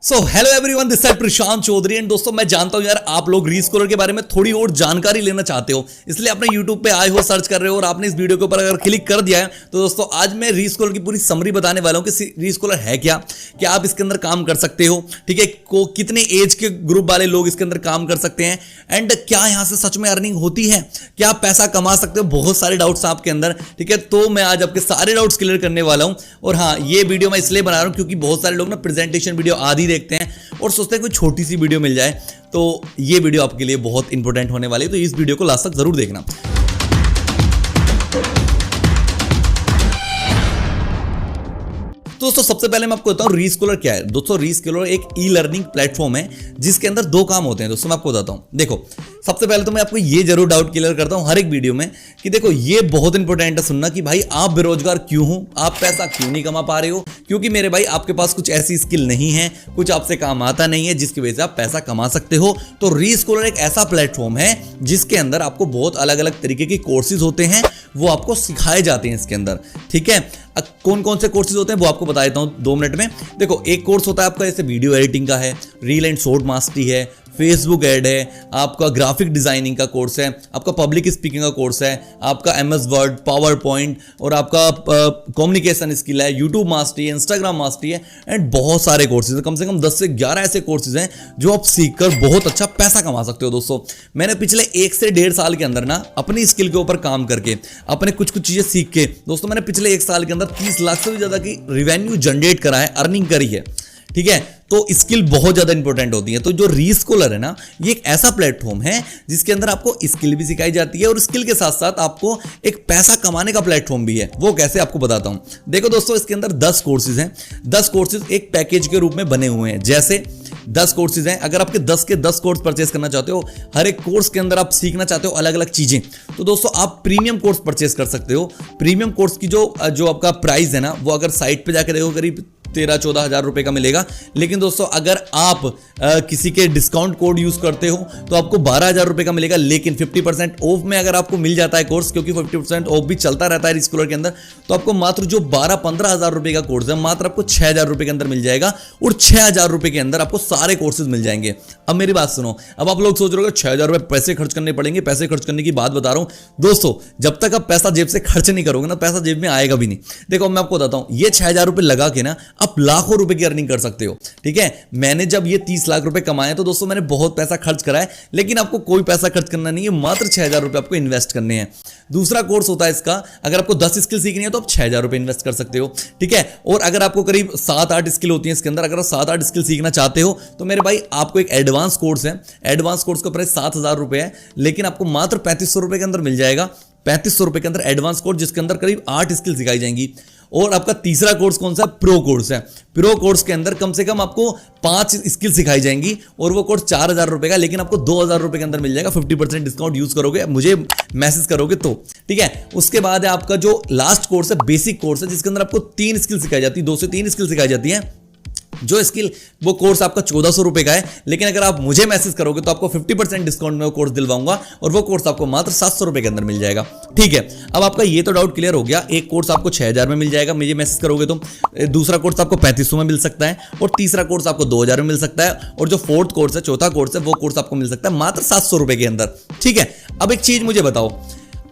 So hello everyone, this side Prashant Chaudhary. And दोस्तों, मैं जानता हूं यार आप लोग रीस्कॉलर के बारे में थोड़ी और जानकारी लेना चाहते हो, इसलिए आपने यूट्यूब पे आए हो, सर्च कर रहे हो और आपने इस वीडियो के ऊपर अगर क्लिक कर दिया है तो दोस्तों आज मैं रीस्कॉलर की पूरी समरी बताने वाला हूं कि रीस्कॉलर है क्या आप इसके अंदर काम कर सकते हो, ठीक है, कितने एज के ग्रुप वाले लोग इसके अंदर काम कर सकते हैं, एंड क्या यहां से सच में अर्निंग होती है, क्या आप पैसा कमा सकते हो। बहुत सारे डाउट्स आपके अंदर, ठीक है, तो मैं आज आपके सारे डाउट्स क्लियर करने वाला हूं। और हाँ, ये वीडियो मैं इसलिए बना रहा हूं क्योंकि बहुत सारे लोग ना प्रेजेंटेशन वीडियो आदि देखते हैं और सोचते हैं कोई छोटी सी वीडियो मिल जाए, तो ये वीडियो आपके लिए बहुत इंपॉर्टेंट होने वाली है, तो इस वीडियो को लास्ट तक जरूर देखना। दोस्तों, सबसे पहले मैं आपको बताऊं रीस्कॉलर क्या है। दोस्तों, रीस्कॉलर एक ई लर्निंग प्लेटफॉर्म है जिसके अंदर दो काम होते हैं। दोस्तों, मैं आपको बताता हूं, देखो, सबसे पहले तो मैं आपको ये जरूर डाउट क्लियर करता हूं हर एक वीडियो में कि देखो, ये बहुत इंपॉर्टेंट है सुनना कि भाई आप बेरोजगार क्यों हो, आप पैसा क्यों नहीं कमा पा रहे हो। क्योंकि मेरे भाई आपके पास कुछ ऐसी स्किल नहीं है, कुछ आपसे काम आता नहीं है जिसकी वजह से आप पैसा कमा सकते हो। तो रीस्कॉलर एक ऐसा प्लेटफॉर्म है जिसके अंदर आपको बहुत अलग अलग तरीके के कोर्सेज होते हैं, वो आपको सिखाए जाते हैं इसके अंदर, ठीक है। कौन कौन से कोर्सेज होते हैं वो आपको बता देता हूं 2 मिनट में। देखो, एक कोर्स होता है आपका जैसे वीडियो एडिटिंग का है, रील एंड शॉर्ट मास्टरी है, फेसबुक एड है, आपका ग्राफिक डिजाइनिंग का कोर्स है, आपका पब्लिक स्पीकिंग का कोर्स है, आपका MS वर्ड, पावर पॉइंट और आपका कम्युनिकेशन स्किल है, यूट्यूब मास्टरी है, इंस्टाग्राम मास्टरी है, एंड बहुत सारे कोर्सेज, कम से कम 10 से 11 ऐसे कोर्सेज हैं जो आप सीखकर बहुत अच्छा पैसा कमा सकते हो। दोस्तों, मैंने पिछले 1 से 1.5 साल के अंदर ना अपनी स्किल के ऊपर काम करके, अपने कुछ चीजें सीख के, दोस्तों मैंने पिछले 1 साल के अंदर 30 लाख से भी ज्यादा की रिवेन्यू जनरेट करा है, अर्निंग करी है, ठीक है। तो स्किल बहुत ज्यादा इंपॉर्टेंट होती है। तो जो रीस्कॉलर है ना, ये एक ऐसा प्लेटफॉर्म है जिसके अंदर आपको स्किल भी सिखाई जाती है और स्किल के साथ साथ आपको एक पैसा कमाने का प्लेटफॉर्म भी है। वो कैसे आपको बताता हूं। देखो दोस्तों, इसके अंदर 10 कोर्सेज हैं। 10 कोर्सेज एक पैकेज के रूप में बने हुए हैं। जैसे 10 कोर्सेज हैं, अगर आपके 10 के 10 कोर्स परचेस करना चाहते हो, हर एक कोर्स के अंदर आप सीखना चाहते हो अलग अलग चीजें, तो दोस्तों आप प्रीमियम कोर्स परचेस कर सकते हो। प्रीमियम कोर्स की जो आपका प्राइस है ना, वो अगर साइट पे जाकर देखो करीब 13-14 हज़ार रुपए का मिलेगा। लेकिन दोस्तों, अगर आप किसी के डिस्काउंट कोड यूज करते हो तो आपको 12 हज़ार रुपए का मिलेगा। लेकिन 50% ऑफ में अगर आपको मिल जाता है कोर्स, क्योंकि 50% ऑफ भी चलता रहता है रीस्कॉलर के अंदर, तो आपको मात्र जो 12-15 हज़ार रुपए का कोर्स है, मात्र आपको 6 हज़ार रुपए के अंदर मिल जाएगा। और 6 हज़ार रुपए के अंदर आपको सारे कोर्सेज मिल जाएंगे। अब मेरी बात सुनो, अब आप लोग सोच रहे हो 6 हज़ार रुपए पैसे खर्च करने पड़ेंगे। पैसे खर्च करने की बात बता रहा हूं दोस्तों, जब तक आप पैसा जेब से खर्च नहीं करोगे ना, पैसा जेब में आएगा भी नहीं। देखो, मैं आपको बताता हूं, ये 6 हज़ार रुपए लगा के ना आप लाखों रुपए अर्निंग कर सकते हो, ठीक है। मैंने जब ये 30 लाख रुपए कमाए तो दोस्तों मैंने बहुत पैसा खर्च करा है, लेकिन आपको कोई पैसा खर्च करना नहीं है, मात्र 6 हज़ार रुपए आपको इन्वेस्ट करने हैं। दूसरा कोर्स होता है इसका, अगर आपको 10 स्किल सीखनी है तो आप 6 हज़ार रुपए इन्वेस्ट कर सकते हो, ठीक है। और अगर आपको करीब 7-8 स्किल होती है इसके अंदर, अगर आप 7-8 स्किल सीखना चाहते हो तो मेरे भाई आपको एक एडवांस कोर्स है। एडवांस कोर्स का प्राइस 7 हज़ार रुपए है, लेकिन आपको मात्र 3500 रुपए के अंदर मिल जाएगा। 3500 रुपए के अंदर एडवांस कोर्स, जिसके अंदर करीब 8 स्किल सिखाई जाएंगी। और आपका तीसरा कोर्स कौन सा? प्रो कोर्स है। प्रो कोर्स के अंदर कम से कम आपको 5 स्किल सिखाई जाएंगी और वो कोर्स 4 हज़ार रुपए का, लेकिन आपको 2 हज़ार रुपए के अंदर मिल जाएगा। 50% डिस्काउंट यूज करोगे, मुझे मैसेज करोगे तो, ठीक है। उसके बाद है आपका जो लास्ट कोर्स है, बेसिक कोर्स है, जिसके अंदर आपको 3 स्किल सिखाई जाती है, 2 से 3 स्किल सिखाई जाती है। जो स्किल, वो कोर्स आपका 1400 रुपए का है, लेकिन अगर आप मुझे मैसेज करोगे तो आपको 50% डिस्काउंट में वो कोर्स दिलवाऊंगा और वो कोर्स आपको मात्र 700 रुपए के अंदर मिल जाएगा, ठीक है। अब आपका ये तो डाउट क्लियर हो गया, एक कोर्स आपको 6 हज़ार में मिल जाएगा, मुझे मैसेज करोगे तो। दूसरा कोर्स आपको 3500 में मिल सकता है और तीसरा कोर्स आपको 2000 में मिल सकता है, और जो फोर्थ कोर्स है, चौथा कोर्स है, वो कोर्स आपको मिल सकता है मात्र 700 रुपए के अंदर, ठीक है। अब एक चीज मुझे बताओ,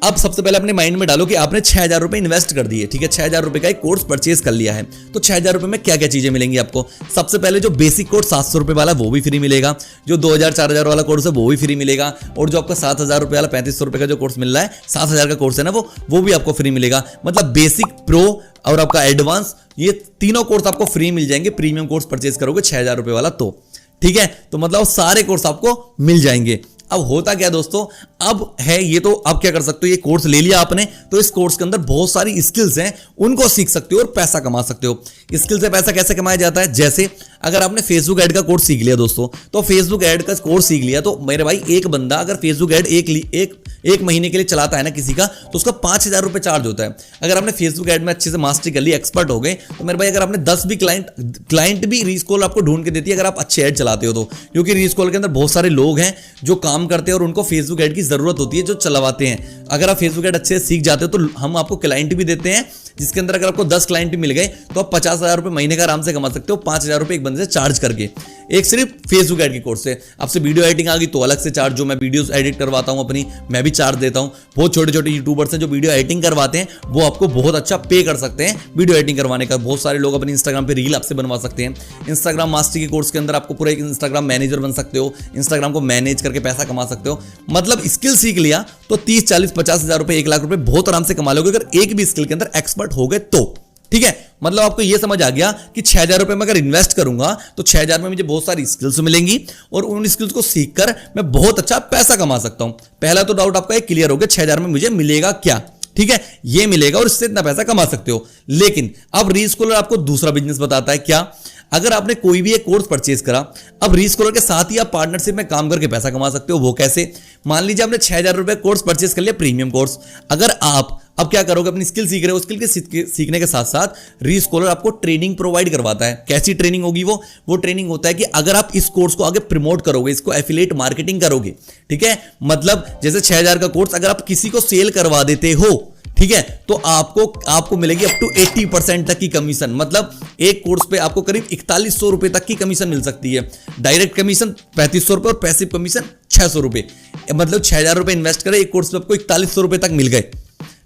अब सबसे पहले अपने माइंड में डालो कि आपने 6 हज़ार रुपए इन्वेस्ट कर दिए, ठीक है, 6 हज़ार रुपए का एक कोर्स परचेज कर लिया है, तो 6 हज़ार रुपए में क्या क्या चीजें मिलेंगी आपको। सबसे पहले जो बेसिक कोर्स 700 रुपए वाला वो भी फ्री मिलेगा, जो 2000-4000 वाला कोर्स है वो भी फ्री मिलेगा, और जो आपका 7 हज़ार रुपए वाला 3500 रुपए का जो कोर्स मिल रहा है, 7 हज़ार का कोर्स है ना, वो भी आपको फ्री मिलेगा। मतलब बेसिक, प्रो और आपका एडवांस, ये तीनों कोर्स आपको फ्री मिल जाएंगे प्रीमियम कोर्स परचेज करोगे 6 हज़ार रुपए वाला, तो ठीक है। तो मतलब सारे कोर्स आपको मिल जाएंगे। अब होता क्या दोस्तों, अब है ये, तो आप क्या कर सकते हो, ये कोर्स ले लिया आपने, तो इस कोर्स के अंदर बहुत सारी स्किल्स हैं, उनको सीख सकते हो और पैसा कमा सकते हो। स्किल से पैसा कैसे कमाया जाता है? जैसे अगर आपने फेसबुक ऐड का कोर्स सीख लिया दोस्तों, तो फेसबुक ऐड का कोर्स सीख लिया, तो मेरे भाई एक बंदा अगर फेसबुक ऐड एक महीने के लिए चलाता है ना किसी का, तो उसका 5 हज़ार रुपए चार्ज होता है। अगर आपने फेसबुक ऐड में अच्छे से मास्टरी कर ली, एक्सपर्ट हो गए, तो मेरे भाई अगर आपने 10 भी क्लाइंट भी रीस्कॉल आपको ढूंढ के देती है अगर आप अच्छे ऐड चलाते हो तो, क्योंकि रीस्कॉल के अंदर बहुत सारे लोग हैं जो काम करते हैं और उनको फेसबुक ऐड की जरूरत होती है, जो चलवाते हैं। अगर आप फेसबुक ऐड अच्छे से सीख जाते हो तो हम आपको क्लाइंट भी देते हैं जिसके अंदर अगर आपको 10 क्लाइंट भी मिल गए तो आप 50,000 रुपए महीने का आराम से कमा सकते हो, 5,000 रुपए एक बंदे से चार्ज करके, एक सिर्फ फेसबुक ऐड के कोर्स से। आपसे वीडियो एडिटिंग आ गई तो अलग से चार्ज, जो मैं वीडियोस एडिट करवाता हूं अपनी, मैं भी चार्ज देता हूं। बहुत छोटे छोटे यूट्यूबर्स हैं जो वीडियो एडिटिंग करवाते हैं, वो आपको बहुत अच्छा पे कर सकते हैं वीडियो एडिटिंग करवाने का। बहुत सारे लोग अपनी इंस्टाग्राम पे रील आपसे बनवा सकते हैं। इंस्टाग्राम मास्टरी के कोर्स के अंदर आपको पूरा एक इंस्टाग्राम मैनेजर बन सकते हो, इंस्टाग्राम को मैनेज करके पैसा कमा सकते हो। मतलब स्किल सीख लिया तो 30, 40, 50,000 रुपए, 1 लाख रुपए बहुत आराम से कमा लोगे अगर एक भी स्किल के अंदर एक्सपर्ट हो गए तो। ठीक है, मतलब आपको यह समझ आ गया कि 6,000 रुपए में अगर इन्वेस्ट करूंगा तो 6,000 में मुझे बहुत सारी स्किल्स मिलेंगी और उन स्किल्स को सीखकर मैं बहुत अच्छा पैसा कमा सकता हूं। पहला तो डाउट आपका एक क्लियर हो गया, 6,000 में मुझे मिलेगा क्या। ठीक है, ये मिलेगा और इससे इतना पैसा कमा सकते हो। लेकिन अब रीस्कॉलर आपको दूसरा बिजनेस बताता है। क्या? अगर आपने कोई भी एक कोर्स परचेज करा, अब रीस्कॉलर के साथ ही आप पार्टनरशिप में काम करके पैसा कमा सकते हो। वो कैसे? मान लीजिए आपने 6,000 रुपए कोर्स परचेज कर लिया, प्रीमियम कोर्स। अगर आप अब क्या करोगे, अपनी स्किल सीख रहे हो, स्किल के सीखने के साथ साथ रीस्कॉलर आपको ट्रेनिंग प्रोवाइड करवाता है। कैसी ट्रेनिंग होगी वो ट्रेनिंग होता है कि अगर आप इस कोर्स को आगे प्रमोट करोगे, इसको एफिलिएट मार्केटिंग करोगे, ठीक है, मतलब जैसे 6,000 का कोर्स अगर आप किसी को सेल करवा देते हो, ठीक है, तो आपको मिलेगी अप टू 80% तक की कमीशन। मतलब एक कोर्स पे आपको करीब 4100 रुपए तक की कमीशन मिल सकती है। डायरेक्ट कमीशन 3500 रुपए और पैसिव कमीशन 600 रुपए। मतलब 6,000 रुपए इन्वेस्ट करें, एक कोर्स पे आपको 4100 रुपए तक मिल गए।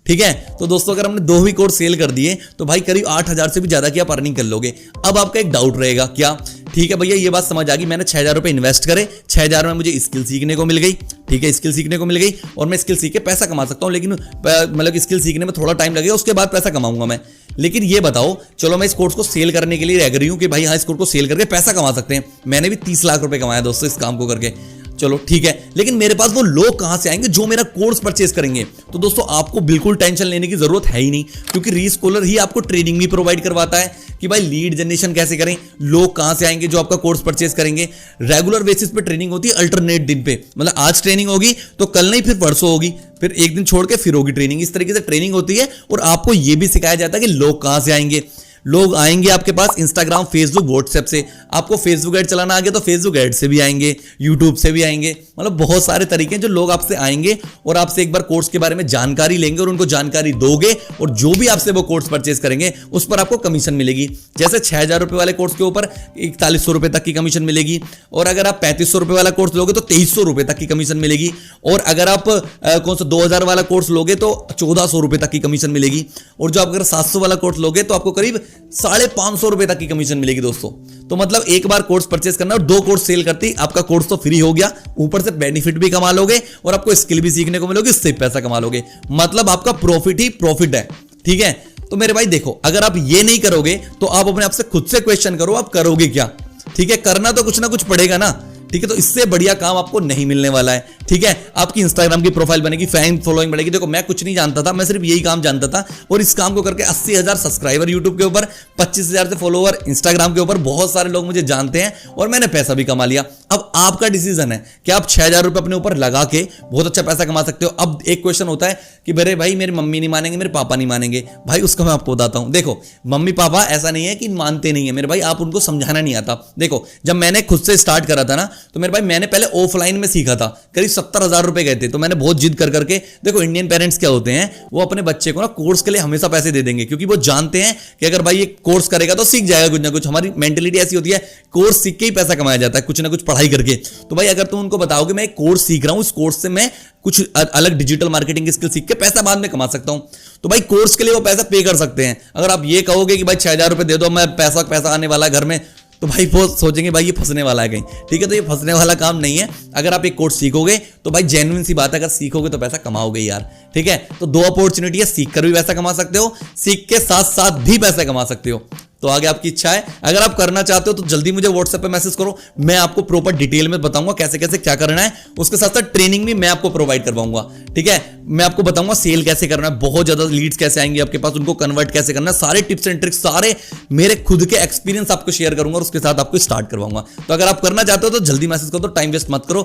ठीक है, तो दोस्तों अगर हमने 2 भी कोर्स सेल कर दिए तो भाई करीब 8,000 से भी ज्यादा की आप अर्निंग कर लोगे। अब आपका एक डाउट रहेगा, क्या? ठीक है भैया, ये बात समझ आ गई, मैंने 6,000 रुपए इन्वेस्ट करे, 6,000 में मुझे स्किल सीखने को मिल गई। ठीक है, स्किल सीखने को मिल गई और मैं स्किल सीख के पैसा कमा सकता हूं, लेकिन मतलब स्किल सीखने में थोड़ा टाइम लगेगा, उसके बाद पैसा कमाऊंगा मैं। लेकिन ये बताओ, चलो मैं इस कोर्स को सेल करने के लिए एग्री हूं कि भाई हाँ, इस कोर्स को सेल करके पैसा कमा सकते हैं। मैंने भी 30 लाख रुपए कमाया दोस्तों इस काम को करके। चलो ठीक है, लेकिन मेरे पास वो लोग कहां से आएंगे जो मेरा कोर्स परचेज करेंगे? तो दोस्तों आपको बिल्कुल टेंशन लेने की जरूरत है ही नहीं, क्योंकि रीस्कॉलर ही आपको ट्रेनिंग भी प्रोवाइड करवाता है कि भाई लीड जनरेशन कैसे करें, लोग कहां से आएंगे जो आपका कोर्स परचेज करेंगे। रेगुलर बेसिस पे ट्रेनिंग होती है, अल्टरनेट दिन पे, मतलब आज ट्रेनिंग होगी तो कल नहीं, फिर परसों होगी, फिर एक दिन छोड़ के फिर होगी ट्रेनिंग। इस तरीके से ट्रेनिंग होती है और आपको यह भी सिखाया जाता है कि लोग कहां से आएंगे। लोग आएंगे आपके पास इंस्टाग्राम, फेसबुक, व्हाट्सएप से। आपको फेसबुक ऐड चलाना आ गया तो फेसबुक ऐड से भी आएंगे, यूट्यूब से भी आएंगे। मतलब बहुत सारे तरीके हैं जो लोग आपसे आएंगे और आपसे एक बार कोर्स के बारे में जानकारी लेंगे और उनको जानकारी दोगे और जो भी आपसे वो कोर्स परचेज करेंगे उस पर आपको कमीशन मिलेगी। जैसे 6,000 रुपए वाले कोर्स के ऊपर 4100 रुपए तक की कमीशन मिलेगी, और अगर आप 3500 रुपए वाला कोर्स लोगे तो 2300 रुपए तक की कमीशन मिलेगी, और अगर आप कौन सा 2000 वाला कोर्स लोगे तो 1400 रुपए तक की कमीशन मिलेगी, और जो आप अगर 700 वाला कोर्स लोगे तो आपको करीब 550 रुपए तक की कमीशन मिलेगी दोस्तों। तो मतलब एक बार कोर्स परचेज करना और 2 कोर्स सेल करती आपका कोर्स तो फ्री हो गया, ऊपर से बेनिफिट भी कमा लोगे और आपको स्किल भी सीखने को मिलोगे, इससे पैसा कमा लोगे। मतलब आपका प्रॉफिट ही प्रॉफिट है। ठीक है, तो मेरे भाई देखो, अगर आप ये नहीं करोगे तो आप अपने आप से खुद से क्वेश्चन करो, आप करोगे क्या? ठीक है, करना तो कुछ ना कुछ पड़ेगा ना। ठीक है, तो इससे बढ़िया काम आपको नहीं मिलने वाला है। ठीक है, आपकी इंस्टाग्राम की प्रोफाइल बनेगी, फैन फॉलोइंग बढ़ेगी। देखो मैं कुछ नहीं जानता था, मैं सिर्फ यही काम जानता था, और इस काम को करके 80,000 सब्सक्राइबर यूट्यूब के ऊपर, 25,000 से फॉलोवर इंस्टाग्राम के ऊपर, बहुत सारे लोग मुझे जानते हैं और मैंने पैसा भी कमा लिया। अब आपका डिसीजन है कि आप 6,000 रुपए अपने ऊपर लगा के बहुत अच्छा पैसा कमा सकते हो। अब एक क्वेश्चन होता है कि मेरे भाई मेरी मम्मी नहीं मानेंगे, मेरे पापा नहीं मानेंगे। भाई उसका मैं आपको बताता हूं। देखो मम्मी पापा ऐसा नहीं है कि मानते नहीं है मेरे भाई, आप उनको समझाना नहीं आता। देखो जब मैंने खुद से स्टार्ट करा था ना, तो मेरे भाई मैंने पहले ऑफलाइन में सीखा था, करीब 70,000 रुपए गए थे। तो मैंने बहुत जिद कर करके, देखो इंडियन पेरेंट्स क्या होते हैं, वो अपने बच्चे को ना कोर्स के लिए हमेशा पैसे दे देंगे, क्योंकि वो जानते हैं कि अगर भाई ये कोर्स करेगा तो सीख जाएगा कुछ ना कुछ। हमारी मेंटेलिटी ऐसी होती है, कोर्स सीख के ही पैसा कमाया जाता है, कुछ ना कुछ पढ़ाई करके। तो भाई अगर तुम उनको बताओगे मैं एक कोर्स सीख रहा हूं, उस कोर्स से मैं कुछ अलग डिजिटल मार्केटिंग स्किल सीख के पैसा बाद में कमा सकता हूं, तो भाई कोर्स के लिए वो पैसा पे कर सकते हैं। अगर आप ये कहोगे कि भाई 6,000 रुपए दे दो, मैं पैसा आने वाला घर में, तो भाई वो सोचेंगे भाई ये फंसने वाला है कहीं। ठीक है, तो ये फंसने वाला काम नहीं है। अगर आप एक कोर्स सीखोगे तो भाई जेन्युइन सी बात है, अगर सीखोगे तो पैसा कमाओगे यार। ठीक है, तो 2 अपॉर्चुनिटी है, सीख कर भी पैसा कमा सकते हो, सीख के साथ साथ भी पैसा कमा सकते हो। तो आगे आपकी इच्छा है, अगर आप करना चाहते हो तो जल्दी मुझे व्हाट्सएप पे मैसेज करो, मैं आपको प्रॉपर डिटेल में बताऊंगा कैसे कैसे क्या करना है। उसके साथ साथ ट्रेनिंग भी मैं आपको प्रोवाइड करवाऊंगा। ठीक है, मैं आपको बताऊंगा सेल कैसे करना है, बहुत ज्यादा लीड्स कैसे आएंगे आपके पास, उनको कन्वर्ट कैसे करना है, सारे टिप्स एंड ट्रिक्स, सारे मेरे खुद के एक्सपीरियंस आपको शेयर करूंगा और उसके साथ आपको स्टार्ट करवाऊंगा। तो अगर आप करना चाहते हो तो जल्दी मैसेज कर दो, टाइम वेस्ट मत करो।